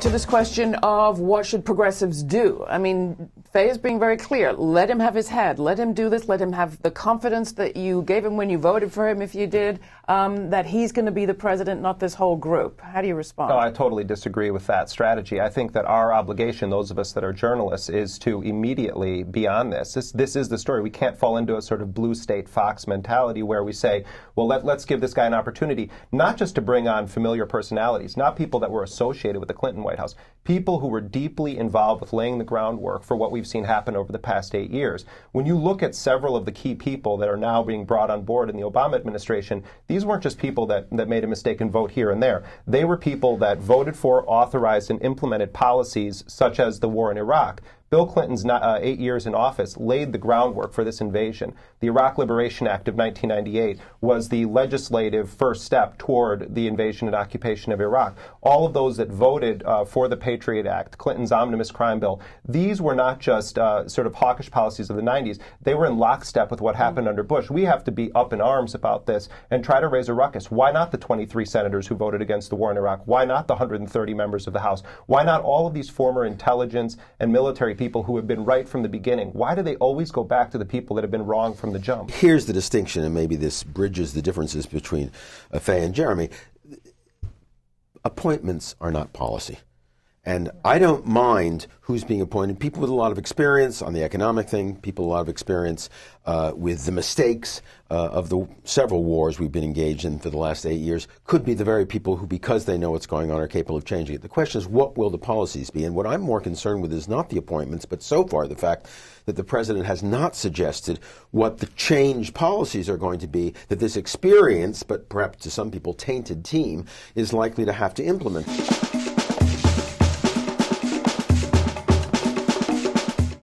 to this question of what should progressives do. I mean, Faye is being very clear. Let him have his head. Let him do this. Let him have the confidence that you gave him when you voted for him, if you did, that he's going to be the president, not this whole group. How do you respond? No, I totally disagree with that strategy. I think that our obligation, those of us that are journalists, is to immediately be on this. This is the story. We can't fall into a sort of blue state fox mentality where we say, well, let's give this guy an opportunity, not just to bring on familiar personalities, not people that were associated with the Clinton White House, people who were deeply involved with laying the groundwork for what we've seen happen over the past 8 years. When you look at several of the key people that are now being brought on board in the Obama administration, these weren't just people that made a mistaken vote here and there. They were people that voted for, authorized, and implemented policies such as the war in Iraq. Bill Clinton's 8 years in office laid the groundwork for this invasion. The Iraq Liberation Act of 1998 was the legislative first step toward the invasion and occupation of Iraq. All of those that voted for the Patriot Act, Clinton's omnibus crime bill, these were not just sort of hawkish policies of the 90s. They were in lockstep with what happened under Bush. We have to be up in arms about this and try to raise a ruckus. Why not the 23 senators who voted against the war in Iraq? Why not the 130 members of the House? Why not all of these former intelligence and military people who have been right from the beginning? Why do they always go back to the people that have been wrong from the jump? Here's the distinction, and maybe this bridges the differences between Faye and Jeremy. Appointments are not policy. And I don't mind who's being appointed. People with a lot of experience on the economic thing, people with a lot of experience with the mistakes of the several wars we've been engaged in for the last 8 years, could be the very people who, because they know what's going on, are capable of changing it. The question is, what will the policies be? And what I'm more concerned with is not the appointments, but so far the fact that the president has not suggested what the changed policies are going to be, that this experienced, but perhaps to some people tainted team, is likely to have to implement.